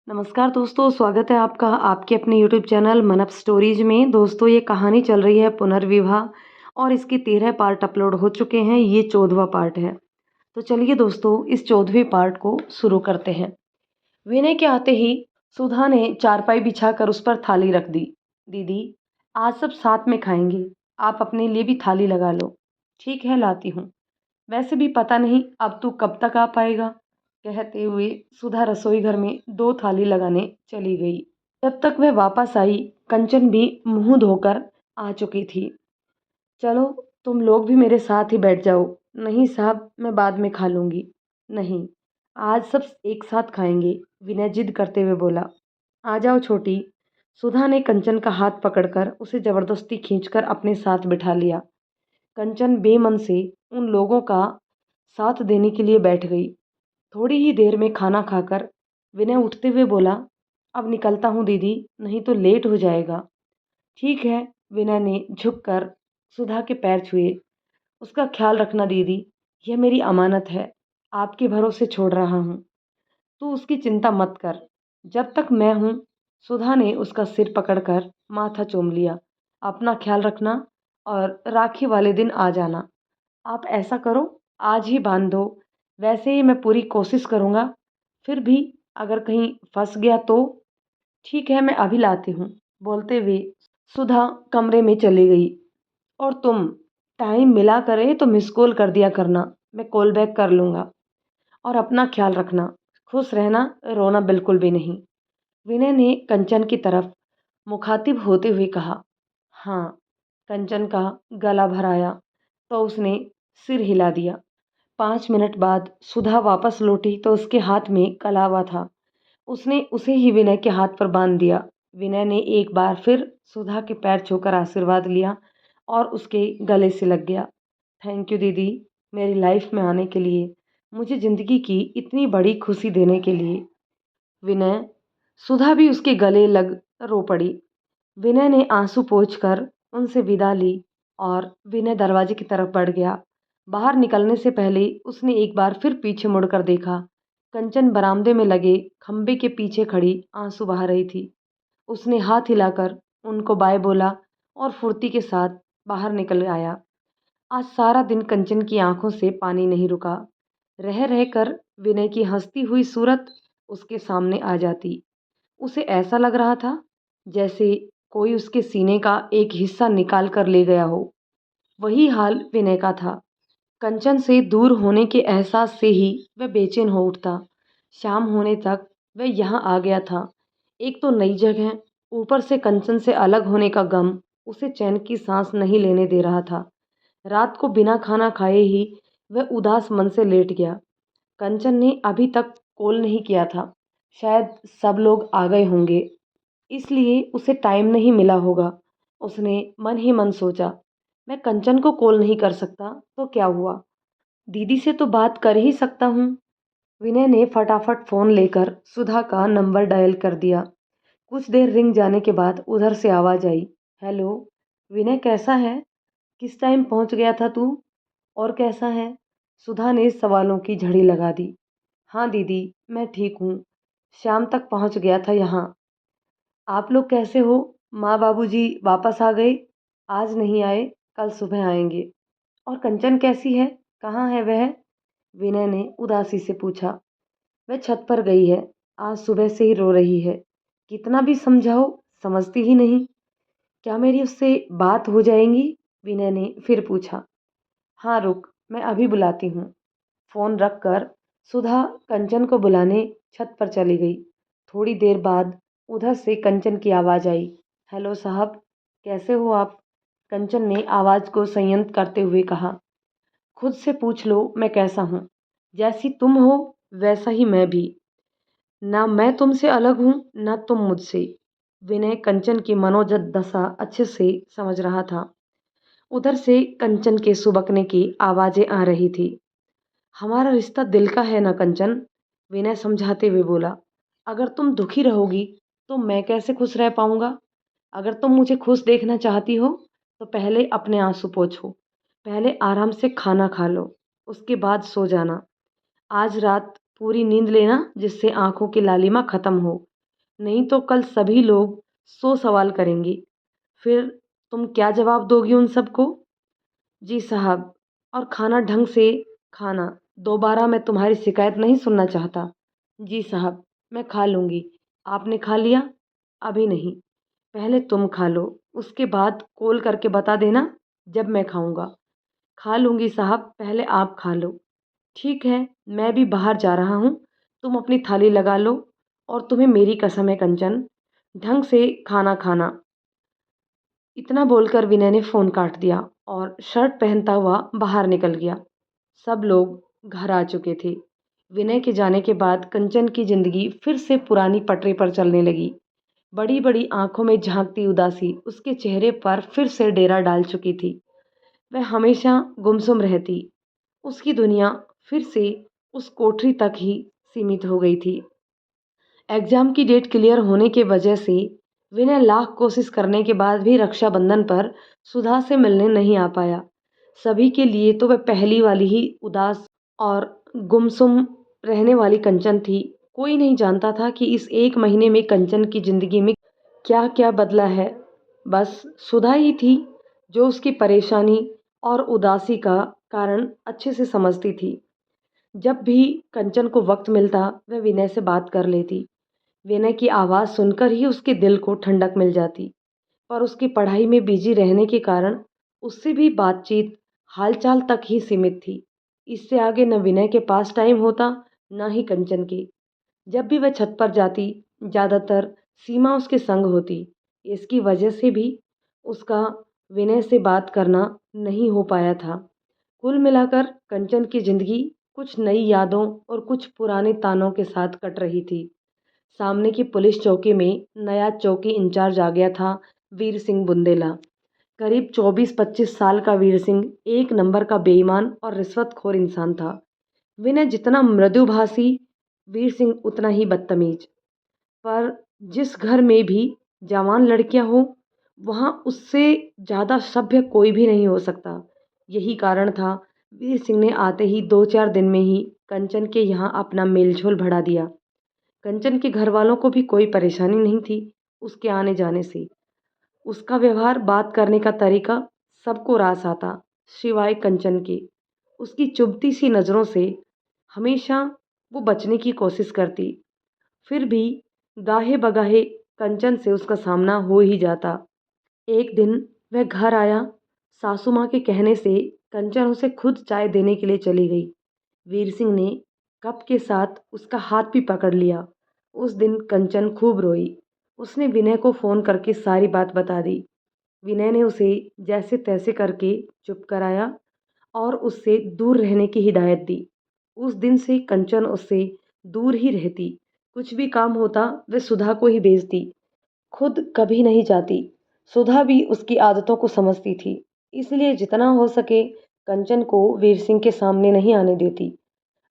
नमस्कार दोस्तों, स्वागत है आपका आपके अपने यूट्यूब चैनल मनप स्टोरीज में। दोस्तों, ये कहानी चल रही है पुनर्विवाह और इसके 13 पार्ट अपलोड हो चुके हैं। ये 14वां पार्ट है। तो चलिए दोस्तों, इस 14वें पार्ट को शुरू करते हैं। विनय के आते ही सुधा ने चारपाई बिछाकर उस पर थाली रख दी। दीदी, आज सब साथ में खाएंगे, आप अपने लिए भी थाली लगा लो। ठीक है, लाती हूँ। वैसे भी पता नहीं अब तू कब तक आ पाएगा। कहते हुए सुधा रसोई घर में 2 थाली लगाने चली गई। जब तक वह वापस आई, कंचन भी मुंह धोकर आ चुकी थी। चलो, तुम लोग भी मेरे साथ ही बैठ जाओ। नहीं साहब, मैं बाद में खा लूंगी। नहीं, आज सब एक साथ खाएंगे, विनय जिद करते हुए बोला। आ जाओ छोटी। सुधा ने कंचन का हाथ पकड़कर उसे जबरदस्ती खींचकर अपने साथ बिठा लिया। कंचन बेमन से उन लोगों का साथ देने के लिए बैठ गई। थोड़ी ही देर में खाना खाकर विनय उठते हुए बोला, अब निकलता हूँ दीदी, नहीं तो लेट हो जाएगा। ठीक है, विनय ने झुककर सुधा के पैर छुए। उसका ख्याल रखना दीदी, यह मेरी अमानत है, आपके भरोसे छोड़ रहा हूँ। तू उसकी चिंता मत कर, जब तक मैं हूँ। सुधा ने उसका सिर पकड़कर माथा चूम लिया। अपना ख्याल रखना और राखी वाले दिन आ जाना। आप ऐसा करो, आज ही बांध दो। वैसे ही मैं पूरी कोशिश करूँगा, फिर भी अगर कहीं फंस गया तो। ठीक है, मैं अभी लाती हूँ। बोलते हुए सुधा कमरे में चली गई। और तुम टाइम मिला करे तो मिस कॉल कर दिया करना, मैं कॉल बैक कर लूँगा। और अपना ख्याल रखना, खुश रहना, रोना बिल्कुल भी नहीं। विनय ने कंचन की तरफ मुखातिब होते हुए कहा। हाँ। कंचन का गला भर आया तो उसने सिर हिला दिया। 5 मिनट बाद सुधा वापस लौटी तो उसके हाथ में कलावा था। उसने उसे ही विनय के हाथ पर बांध दिया। विनय ने एक बार फिर सुधा के पैर छूकर आशीर्वाद लिया और उसके गले से लग गया। थैंक यू दीदी, मेरी लाइफ में आने के लिए, मुझे ज़िंदगी की इतनी बड़ी खुशी देने के लिए। विनय। सुधा भी उसके गले लग रो पड़ी। विनय ने आंसू पोंछकर उनसे विदा ली और विनय दरवाजे की तरफ बढ़ गया। बाहर निकलने से पहले उसने एक बार फिर पीछे मुड़कर देखा। कंचन बरामदे में लगे खंबे के पीछे खड़ी आंसू बहा रही थी। उसने हाथ हिलाकर उनको बाय बोला और फुर्ती के साथ बाहर निकल आया। आज सारा दिन कंचन की आंखों से पानी नहीं रुका। रह रहकर विनय की हंसती हुई सूरत उसके सामने आ जाती। उसे ऐसा लग रहा था जैसे कोई उसके सीने का एक हिस्सा निकाल कर ले गया हो। वही हाल विनय का था। कंचन से दूर होने के एहसास से ही वह बेचैन हो उठता। शाम होने तक वह यहाँ आ गया था। एक तो नई जगह, ऊपर से कंचन से अलग होने का गम उसे चैन की सांस नहीं लेने दे रहा था। रात को बिना खाना खाए ही वह उदास मन से लेट गया। कंचन ने अभी तक कॉल नहीं किया था। शायद सब लोग आ गए होंगे, इसलिए उसे टाइम नहीं मिला होगा। उसने मन ही मन सोचा, मैं कंचन को कॉल नहीं कर सकता तो क्या हुआ, दीदी से तो बात कर ही सकता हूँ। विनय ने फटाफट फ़ोन लेकर सुधा का नंबर डायल कर दिया। कुछ देर रिंग जाने के बाद उधर से आवाज़ आई। हेलो। विनय, कैसा है? किस टाइम पहुँच गया था तू? और कैसा है? सुधा ने सवालों की झड़ी लगा दी। हाँ दीदी, मैं ठीक हूँ। शाम तक पहुँच गया था यहाँ। आप लोग कैसे हो? माँ बाबूजी वापस आ गए? आज नहीं आए, कल सुबह आएंगे। और कंचन कैसी है? कहाँ है वह? विनय ने उदासी से पूछा। वह छत पर गई है, आज सुबह से ही रो रही है। कितना भी समझाओ, समझती ही नहीं। क्या मेरी उससे बात हो जाएगी? विनय ने फिर पूछा। हाँ रुक, मैं अभी बुलाती हूँ। फ़ोन रखकर सुधा कंचन को बुलाने छत पर चली गई। थोड़ी देर बाद उधर से कंचन की आवाज़ आई। हेलो साहब, कैसे हो आप? कंचन ने आवाज़ को संयत करते हुए कहा। खुद से पूछ लो मैं कैसा हूँ। जैसी तुम हो वैसा ही मैं भी। ना मैं तुमसे अलग हूँ, ना तुम मुझसे। विनय कंचन की मनोजत दशा अच्छे से समझ रहा था। उधर से कंचन के सुबकने की आवाज़ें आ रही थी। हमारा रिश्ता दिल का है ना कंचन, विनय समझाते हुए बोला। अगर तुम दुखी रहोगी तो मैं कैसे खुश रह पाऊंगा? अगर तुम मुझे खुश देखना चाहती हो तो पहले अपने आंसू पोंछो। पहले आराम से खाना खा लो, उसके बाद सो जाना। आज रात पूरी नींद लेना जिससे आंखों की लालिमा खत्म हो। नहीं तो कल सभी लोग 100 सवाल करेंगे। फिर तुम क्या जवाब दोगी उन सबको? जी साहब, और खाना ढंग से खाना। दोबारा मैं तुम्हारी शिकायत नहीं सुनना चाहता। जी साहब, मैं खा लूँगी। आपने खा लिया? अभी नहीं। पहले तुम खा लो, उसके बाद कॉल करके बता देना जब मैं खाऊँगा। खा लूँगी साहब, पहले आप खा लो। ठीक है, मैं भी बाहर जा रहा हूँ। तुम अपनी थाली लगा लो, और तुम्हें मेरी कसम है कंचन, ढंग से खाना खाना। इतना बोलकर विनय ने फ़ोन काट दिया और शर्ट पहनता हुआ बाहर निकल गया। सब लोग घर आ चुके थे। विनय के जाने के बाद कंचन की जिंदगी फिर से पुरानी पटरी पर चलने लगी। बड़ी बड़ी आंखों में झांकती उदासी उसके चेहरे पर फिर से डेरा डाल चुकी थी। वह हमेशा गुमसुम रहती। उसकी दुनिया फिर से उस कोठरी तक ही सीमित हो गई थी। एग्जाम की डेट क्लियर होने के वजह से विनय लाख कोशिश करने के बाद भी रक्षाबंधन पर सुधा से मिलने नहीं आ पाया। सभी के लिए तो वह पहली वाली ही उदास और गुमसुम रहने वाली कंचन थी। कोई नहीं जानता था कि इस एक महीने में कंचन की जिंदगी में क्या क्या बदला है। बस सुधा ही थी जो उसकी परेशानी और उदासी का कारण अच्छे से समझती थी। जब भी कंचन को वक्त मिलता वह विनय से बात कर लेती। विनय की आवाज़ सुनकर ही उसके दिल को ठंडक मिल जाती। पर उसकी पढ़ाई में बिजी रहने के कारण उससे भी बातचीत हालचाल तक ही सीमित थी। इससे आगे न विनय के पास टाइम होता, न ही कंचन के। जब भी वह छत पर जाती, ज़्यादातर सीमा उसके संग होती। इसकी वजह से भी उसका विनय से बात करना नहीं हो पाया था। कुल मिलाकर कंचन की जिंदगी कुछ नई यादों और कुछ पुराने तानों के साथ कट रही थी। सामने की पुलिस चौकी में नया चौकी इंचार्ज आ गया था, वीर सिंह बुंदेला। करीब 24-25 साल का वीर सिंह एक नंबर का बेईमान और रिश्वतखोर इंसान था। विनय जितना मृदुभाषी, वीर सिंह उतना ही बदतमीज। पर जिस घर में भी जवान लड़कियां हो, वहां उससे ज़्यादा सभ्य कोई भी नहीं हो सकता। यही कारण था वीर सिंह ने आते ही 2-4 दिन में ही कंचन के यहाँ अपना मेलझोल बढ़ा दिया। कंचन के घर वालों को भी कोई परेशानी नहीं थी उसके आने जाने से। उसका व्यवहार, बात करने का तरीका सबको रास आता, सिवाय कंचन के। उसकी चुभती सी नज़रों से हमेशा वो बचने की कोशिश करती। फिर भी गाहे बगाहे कंचन से उसका सामना हो ही जाता। एक दिन वह घर आया। सासू माँ के कहने से कंचन उसे खुद चाय देने के लिए चली गई। वीर सिंह ने कप के साथ उसका हाथ भी पकड़ लिया। उस दिन कंचन खूब रोई। उसने विनय को फ़ोन करके सारी बात बता दी। विनय ने उसे जैसे तैसे करके चुप कराया और उससे दूर रहने की हिदायत दी। उस दिन से कंचन उससे दूर ही रहती। कुछ भी काम होता वह सुधा को ही भेजती, खुद कभी नहीं जाती। सुधा भी उसकी आदतों को समझती थी, इसलिए जितना हो सके कंचन को वीर सिंह के सामने नहीं आने देती।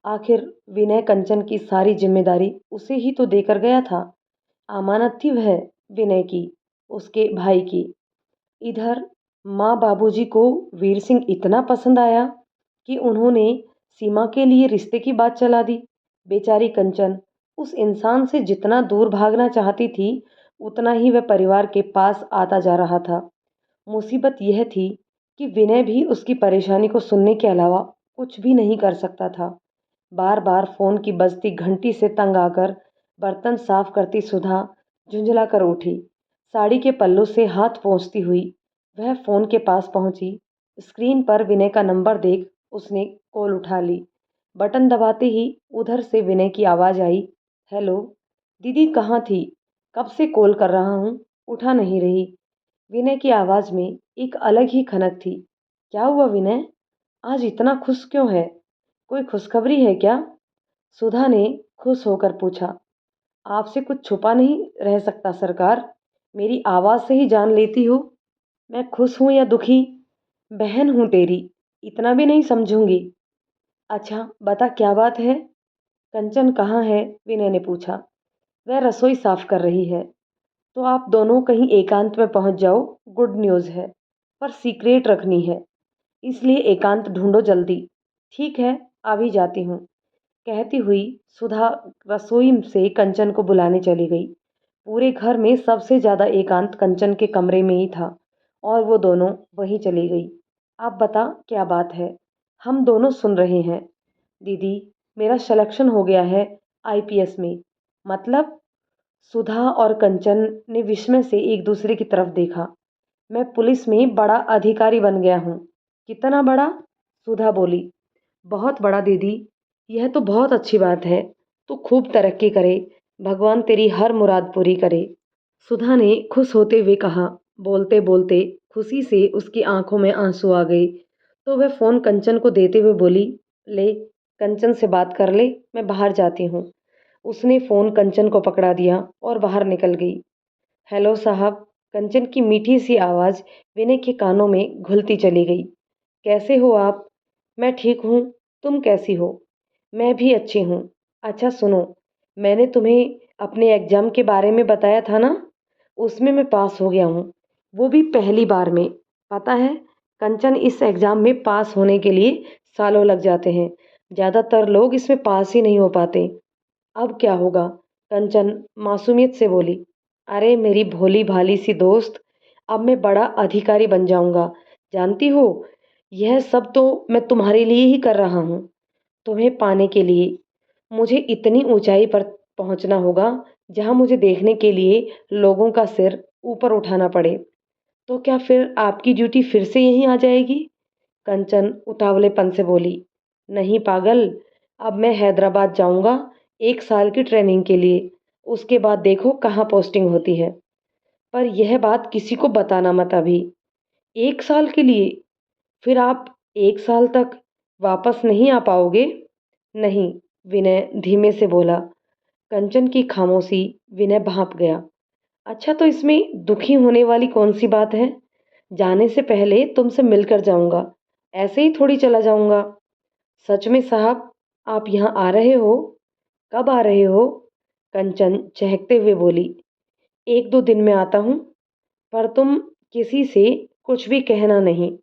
आखिर विनय कंचन की सारी जिम्मेदारी उसे ही तो देकर गया था। अमानत थी वह विनय की, उसके भाई की। इधर माँ बाबूजी को वीर सिंह इतना पसंद आया कि उन्होंने सीमा के लिए रिश्ते की बात चला दी। बेचारी कंचन उस इंसान से जितना दूर भागना चाहती थी, उतना ही वह परिवार के पास आता जा रहा था। मुसीबत यह थी कि विनय भी उसकी परेशानी को सुनने के अलावा कुछ भी नहीं कर सकता था। बार बार फोन की बजती घंटी से तंग आकर बर्तन साफ करती सुधा झुंझला कर उठी। साड़ी के पल्लू से हाथ पोंछती हुई वह फोन के पास पहुंची। स्क्रीन पर विनय का नंबर देख उसने कॉल उठा ली। बटन दबाते ही उधर से विनय की आवाज़ आई, हेलो दीदी, कहाँ थी? कब से कॉल कर रहा हूँ, उठा नहीं रही। विनय की आवाज़ में एक अलग ही खनक थी। क्या हुआ विनय, आज इतना खुश क्यों है? कोई खुशखबरी है क्या? सुधा ने खुश होकर पूछा। आपसे कुछ छुपा नहीं रह सकता सरकार, मेरी आवाज़ से ही जान लेती हो मैं खुश हूँ या दुखी। बहन हूँ तेरी, इतना भी नहीं समझूंगी? अच्छा बता क्या बात है? कंचन कहाँ है? विनय ने पूछा। वह रसोई साफ कर रही है। तो आप दोनों कहीं एकांत में पहुंच जाओ, गुड न्यूज़ है, पर सीक्रेट रखनी है, इसलिए एकांत ढूंढो जल्दी। ठीक है, अभी जाती हूँ, कहती हुई सुधा रसोई से कंचन को बुलाने चली गई। पूरे घर में सबसे ज़्यादा एकांत कंचन के कमरे में ही था और वो दोनों वहीं चली गई। आप बता क्या बात है? हम दोनों सुन रहे हैं। दीदी, मेरा सिलेक्शन हो गया है आईपीएस में। मतलब? सुधा और कंचन ने विस्मय से एक दूसरे की तरफ देखा। मैं पुलिस में बड़ा अधिकारी बन गया हूँ। कितना बड़ा? सुधा बोली। बहुत बड़ा दीदी। यह तो बहुत अच्छी बात है। तू खूब तरक्की करे। भगवान तेरी हर मुराद पूरी करे। सुधा ने खुश होते हुए कहा। बोलते बोलते खुशी से उसकी आंखों में आंसू आ गए तो वह फोन कंचन को देते हुए बोली, ले, कंचन से बात कर ले, मैं बाहर जाती हूँ। उसने फोन कंचन को पकड़ा दिया और बाहर निकल गई। हेलो साहब। कंचन की मीठी सी आवाज़ विनय के कानों में घुलती चली गई। कैसे हो आप? मैं ठीक हूँ। तुम कैसी हो? मैं भी अच्छी हूँ। अच्छा सुनो, मैंने तुम्हें अपने एग्जाम के बारे में बताया था ना, उसमें मैं पास हो गया हूँ, वो भी पहली बार में। पता है, कंचन इस एग्जाम में पास होने के लिए सालों लग जाते हैं। ज़्यादातर लोग इसमें पास ही नहीं हो पाते। अब क्या होगा? कंचन मासूमियत से बोली। अरे मेरी भोली भाली सी दोस्त, अब मैं बड़ा अधिकारी बन जाऊंगा। जानती हो, यह सब तो मैं तुम्हारे लिए ही कर रहा हूँ। तुम्हें पाने के लिए मुझे इतनी ऊंचाई पर पहुंचना होगा जहां मुझे देखने के लिए लोगों का सिर ऊपर उठाना पड़े। तो क्या फिर आपकी ड्यूटी फिर से यहीं आ जाएगी? कंचन उतावलेपन से बोली। नहीं पागल, अब मैं हैदराबाद जाऊंगा 1 साल की ट्रेनिंग के लिए। उसके बाद देखो कहाँ पोस्टिंग होती है। पर यह बात किसी को बताना मत अभी। 1 साल के लिए? फिर आप 1 साल तक वापस नहीं आ पाओगे? नहीं, विनय धीमे से बोला। कंचन की खामोशी विनय भांप गया। अच्छा तो इसमें दुखी होने वाली कौन सी बात है? जाने से पहले तुमसे मिलकर जाऊंगा, ऐसे ही थोड़ी चला जाऊंगा। सच में साहब, आप यहाँ आ रहे हो? कब आ रहे हो? कंचन चहकते हुए बोली। 1-2 दिन में आता हूँ। पर तुम किसी से कुछ भी कहना नहीं।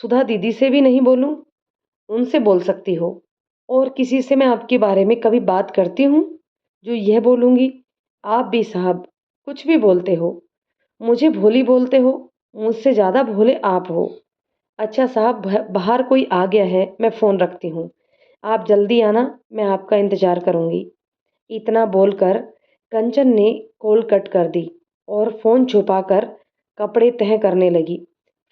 सुधा दीदी से भी नहीं बोलूं? उनसे बोल सकती हो। और किसी से मैं आपके बारे में कभी बात करती हूँ जो यह बोलूंगी? आप भी साहब कुछ भी बोलते हो। मुझे भोली बोलते हो। मुझसे ज़्यादा भोले आप हो। अच्छा साहब, बाहर कोई आ गया है, मैं फ़ोन रखती हूँ। आप जल्दी आना, मैं आपका इंतज़ार करूँगी। इतना बोलकर कंचन ने कॉल कट कर दी और फ़ोन छुपाकर कपड़े तह करने लगी।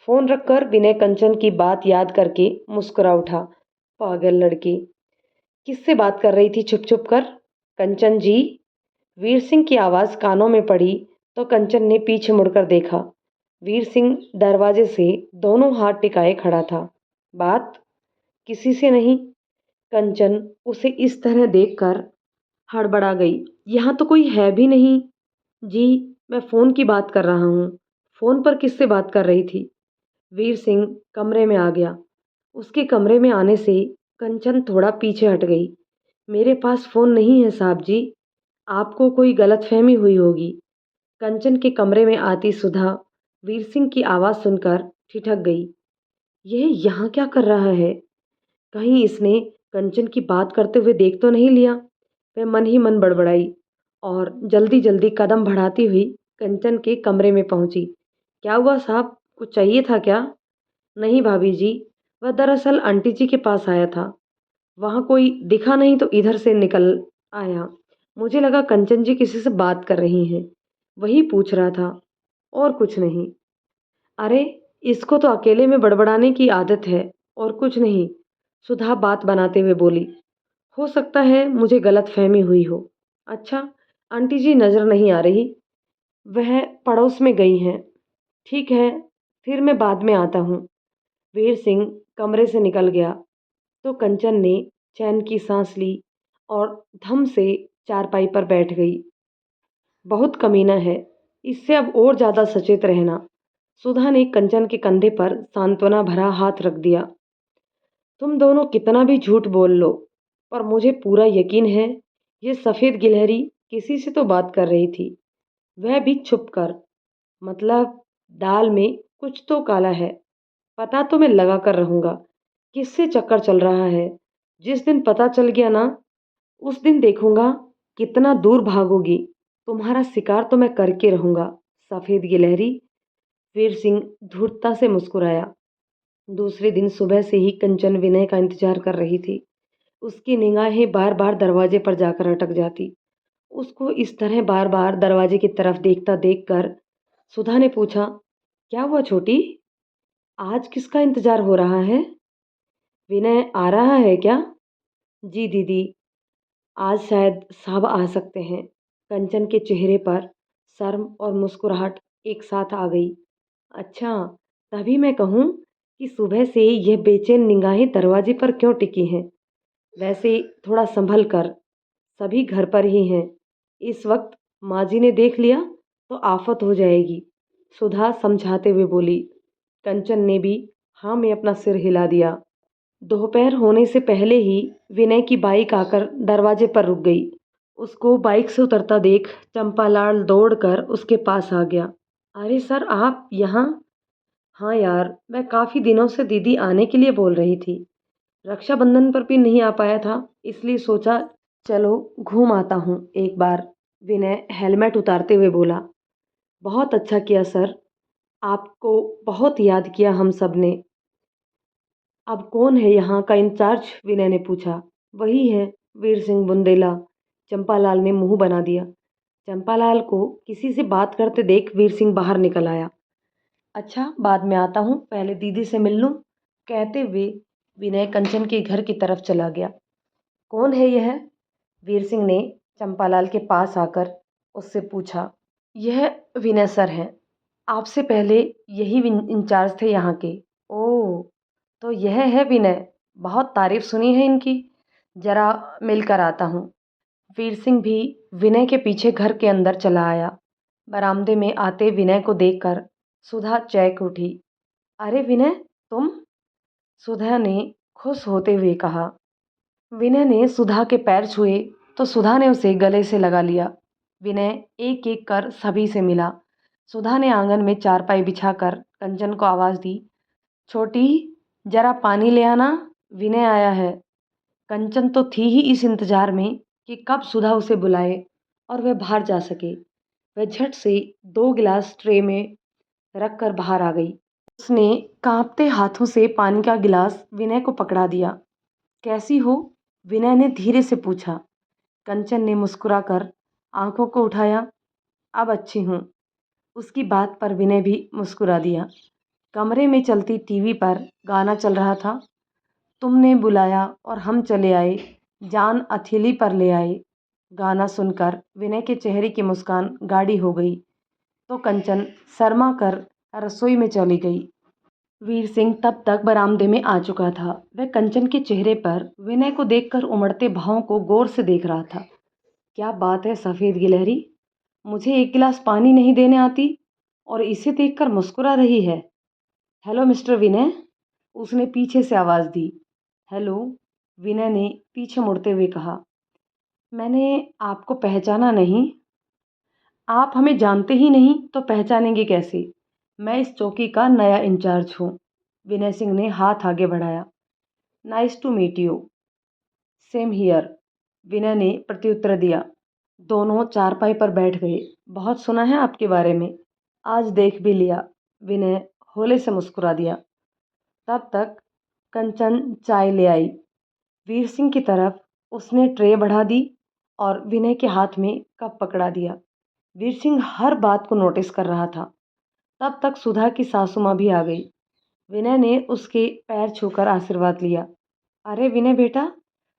फ़ोन रखकर विनय कंचन की बात याद करके मुस्कुरा उठा। पागल लड़की, किससे बात कर रही थी छुप छुप कर? कंचन जी। वीर सिंह की आवाज़ कानों में पड़ी तो कंचन ने पीछे मुड़कर देखा। वीर सिंह दरवाजे से दोनों हाथ टिकाए खड़ा था। बात? किसी से नहीं। कंचन उसे इस तरह देखकर हड़बड़ा गई। यहाँ तो कोई है भी नहीं। जी, मैं फ़ोन की बात कर रहा हूँ। फ़ोन पर किससे बात कर रही थी? वीर सिंह कमरे में आ गया। उसके कमरे में आने से कंचन थोड़ा पीछे हट गई। मेरे पास फ़ोन नहीं है साहब जी। आपको कोई गलतफहमी हुई होगी। कंचन के कमरे में आती सुधा वीर सिंह की आवाज़ सुनकर ठिठक गई। यह यहाँ क्या कर रहा है? कहीं इसने कंचन की बात करते हुए देख तो नहीं लिया? वह मन ही मन बड़बड़ाई और जल्दी जल्दी कदम बढ़ाती हुई कंचन के कमरे में पहुंची। क्या हुआ साहब, कुछ चाहिए था क्या? नहीं भाभी जी, वह दरअसल आंटी जी के पास आया था। वहाँ कोई दिखा नहीं तो इधर से निकल आया। मुझे लगा कंचन जी किसी से बात कर रही हैं, वही पूछ रहा था, और कुछ नहीं। अरे, इसको तो अकेले में बड़बड़ाने की आदत है, और कुछ नहीं। सुधा बात बनाते हुए बोली। हो सकता है मुझे गलतफहमी हुई हो। अच्छा, आंटी जी नज़र नहीं आ रही, वह पड़ोस में गई हैं। ठीक है, फिर मैं बाद में आता हूँ। वीर सिंह कमरे से निकल गया तो कंचन ने चैन की सांस ली और धम से चारपाई पर बैठ गई। बहुत कमीना है, इससे अब और ज़्यादा सचेत रहना। सुधा ने कंचन के कंधे पर सांत्वना भरा हाथ रख दिया। तुम दोनों कितना भी झूठ बोल लो, पर मुझे पूरा यकीन है ये सफ़ेद गिलहरी किसी से तो बात कर रही थी, वह भी छुप कर। मतलब दाल में कुछ तो काला है। पता तो मैं लगा कर रहूँगा किससे चक्कर चल रहा है। जिस दिन पता चल गया ना, उस दिन देखूंगा कितना दूर भागोगी। तुम्हारा शिकार तो मैं करके रहूंगा सफेद गिलहरी। वीर सिंह धूर्तता से मुस्कुराया। दूसरे दिन सुबह से ही कंचन विनय का इंतजार कर रही थी। उसकी निगाहें बार बार दरवाजे पर जाकर अटक जाती। उसको इस तरह बार बार दरवाजे की तरफ देखता देखकर सुधा ने पूछा, क्या हुआ छोटी? आज किसका इंतजार हो रहा है? विनय आ रहा है क्या? जी दीदी, आज शायद साहब आ सकते हैं। कंचन के चेहरे पर शर्म और मुस्कुराहट एक साथ आ गई। अच्छा, तभी मैं कहूँ कि सुबह से यह बेचैन निगाहें दरवाजे पर क्यों टिकी हैं? वैसे थोड़ा संभल कर, सभी घर पर ही हैं। इस वक्त माँ जी ने देख लिया तो आफत हो जाएगी, सुधा समझाते हुए बोली। कंचन ने भी हाँ में अपना सिर हिला दिया। दोपहर होने से पहले ही विनय की बाइक आकर दरवाजे पर रुक गई। उसको बाइक से उतरता देख चंपालाल दौड़कर उसके पास आ गया। अरे सर, आप यहाँ? हाँ यार, मैं काफ़ी दिनों से दीदी आने के लिए बोल रही थी। रक्षाबंधन पर भी नहीं आ पाया था, इसलिए सोचा चलो घूम आता हूँ एक बार। विनय हेलमेट उतारते हुए बोला। बहुत अच्छा किया सर, आपको बहुत याद किया हम सब ने। अब कौन है यहाँ का इंचार्ज? विनय ने पूछा। वही है, वीर सिंह बुंदेला। चंपालाल ने मुंह बना दिया। चंपालाल को किसी से बात करते देख वीर सिंह बाहर निकल आया। अच्छा, बाद में आता हूँ, पहले दीदी से मिल लूँ, कहते हुए विनय कंचन के घर की तरफ चला गया। कौन है यह? वीर सिंह ने चंपालाल के पास आकर उससे पूछा। यह विनय सर हैं, आपसे पहले यही इंचार्ज थे यहाँ के। ओह, तो यह है विनय, बहुत तारीफ सुनी है इनकी। जरा मिलकर आता हूँ। वीर सिंह भी विनय के पीछे घर के अंदर चला आया। बरामदे में आते विनय को देखकर सुधा चौंक उठी। अरे विनय, तुम? सुधा ने खुश होते हुए कहा। विनय ने सुधा के पैर छुए तो सुधा ने उसे गले से लगा लिया। विनय एक एक कर सभी से मिला। सुधा ने आंगन में चारपाई बिछाकर कंचन को आवाज़ दी। छोटी, जरा पानी ले आना, विनय आया है। कंचन तो थी ही इस इंतजार में कि कब सुधा उसे बुलाए और वह बाहर जा सके। वह झट से 2 गिलास ट्रे में रख कर बाहर आ गई। उसने कांपते हाथों से पानी का गिलास विनय को पकड़ा दिया। कैसी हो? विनय ने धीरे से पूछा। कंचन ने मुस्कुराकर आंखों को उठाया। अब अच्छी हूँ। उसकी बात पर विनय भी मुस्कुरा दिया। कमरे में चलती टीवी पर गाना चल रहा था। तुमने बुलाया और हम चले आए, जान हथेली पर ले आए। गाना सुनकर विनय के चेहरे की मुस्कान गाढ़ी हो गई तो कंचन शर्मा कर रसोई में चली गई। वीर सिंह तब तक बरामदे में आ चुका था। वह कंचन के चेहरे पर विनय को देखकर उमड़ते भावों को गौर से देख रहा था। क्या बात है सफ़ेद गिलहरी, मुझे एक गिलास पानी नहीं देने आती और इसे देखकर मुस्कुरा रही है। हेलो मिस्टर विनय, उसने पीछे से आवाज़ दी। हेलो, विनय ने पीछे मुड़ते हुए कहा। मैंने आपको पहचाना नहीं। आप हमें जानते ही नहीं तो पहचानेंगे कैसे? मैं इस चौकी का नया इंचार्ज हूँ। विनय सिंह ने हाथ आगे बढ़ाया। Nice to meet you. Same here, Vinay ने प्रत्युत्तर दिया। दोनों चारपाई पर बैठ गए। बहुत सुना है आपके बारे में, आज देख भी लिया, विनय होले से मुस्कुरा दिया। तब तक कंचन चाय ले आई। वीर सिंह की तरफ उसने ट्रे बढ़ा दी और विनय के हाथ में कप पकड़ा दिया। वीर सिंह हर बात को नोटिस कर रहा था। तब तक सुधा की सासू माँ भी आ गई। विनय ने उसके पैर छूकर आशीर्वाद लिया। अरे विनय बेटा,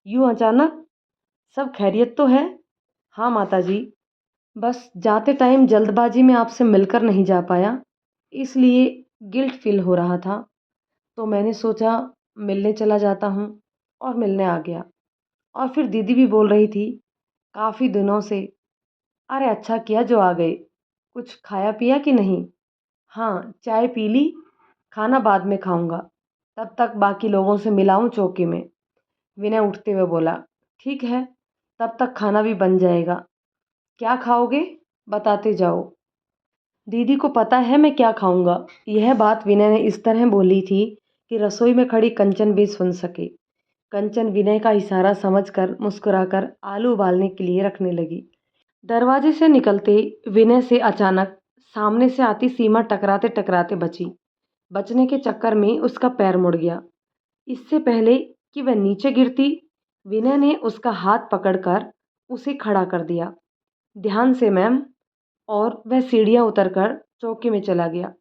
यूँ अचानक, सब खैरियत तो है? हाँ माता जी, बस जाते टाइम जल्दबाजी में आपसे मिलकर नहीं जा पाया, इसलिए गिल्ट फील हो रहा था, तो मैंने सोचा मिलने चला जाता हूँ और मिलने आ गया। और फिर दीदी भी बोल रही थी काफ़ी दिनों से। अरे अच्छा किया जो आ गए। कुछ खाया पिया कि नहीं? हाँ, चाय पी ली, खाना बाद में खाऊंगा, तब तक बाकी लोगों से मिलाऊं चौकी में। विनय उठते हुए बोला। ठीक है, तब तक खाना भी बन जाएगा। क्या खाओगे? बताते जाओ। दीदी को पता है मैं क्या खाऊंगा। यह बात विनय ने इस तरह बोली थी कि रसोई में खड़ी कंचन भी सुन सके। कंचन विनय का इशारा समझकर मुस्कुराकर आलू उबालने के लिए रखने लगी। दरवाजे से निकलते विनय से अचानक सामने से आती सीमा टकराते टकराते बची। बचने के चक्कर में उसका पैर मुड़ गया। इससे पहले कि वह नीचे गिरती, विनय ने उसका हाथ पकड़कर उसे खड़ा कर दिया। ध्यान से मैम। और वह सीढ़ियां उतरकर चौकी में चला गया।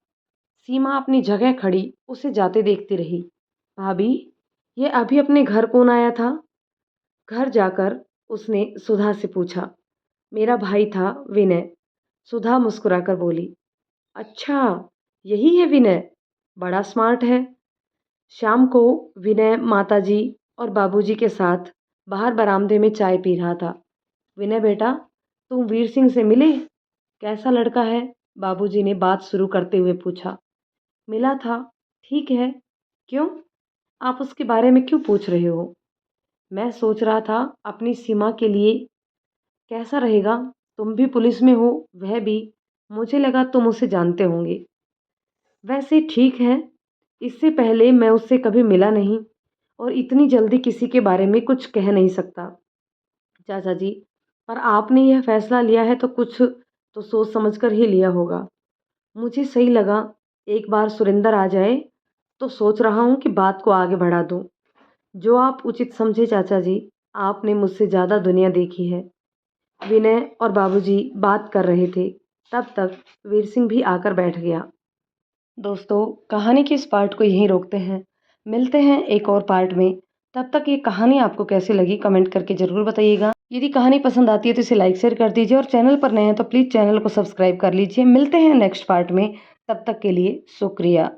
सीमा अपनी जगह खड़ी उसे जाते देखती रही। भाभी, ये अभी अपने घर कौन आया था? घर जाकर उसने सुधा से पूछा। मेरा भाई था, विनय। सुधा मुस्कुराकर बोली। अच्छा, यही है विनय? बड़ा स्मार्ट है। शाम को विनय माताजी और बाबूजी के साथ बाहर बरामदे में चाय पी रहा था। विनय बेटा, तुम वीर सिंह से मिले? कैसा लड़का है? बाबूजी ने बात शुरू करते हुए पूछा। मिला था, ठीक है। क्यों? आप उसके बारे में क्यों पूछ रहे हो? मैं सोच रहा था अपनी सीमा के लिए कैसा रहेगा। तुम भी पुलिस में हो, वह भी। मुझे लगा तुम उसे जानते होंगे। वैसे ठीक है, इससे पहले मैं उससे कभी मिला नहीं और इतनी जल्दी किसी के बारे में कुछ कह नहीं सकता चाचा जी। पर आपने यह फैसला लिया है तो कुछ तो सोच समझ कर ही लिया होगा। मुझे सही लगा, एक बार सुरेंद्र आ जाए तो सोच रहा हूँ कि बात को आगे बढ़ा दूँ। जो आप उचित समझे चाचा जी। आपने मुझसे ज़्यादा दुनिया देखी है। विनय और बाबूजी बात कर रहे थे, तब तक वीर सिंह भी आकर बैठ गया। दोस्तों, कहानी के इस पार्ट को यहीं रोकते हैं। मिलते हैं एक और पार्ट में। तब तक ये कहानी आपको कैसी लगी कमेंट करके ज़रूर बताइएगा। यदि कहानी पसंद आती है तो इसे लाइक शेयर कर दीजिए और चैनल पर नए हैं तो प्लीज़ चैनल को सब्सक्राइब कर लीजिए। मिलते हैं नेक्स्ट पार्ट में। तब तक के लिए शुक्रिया।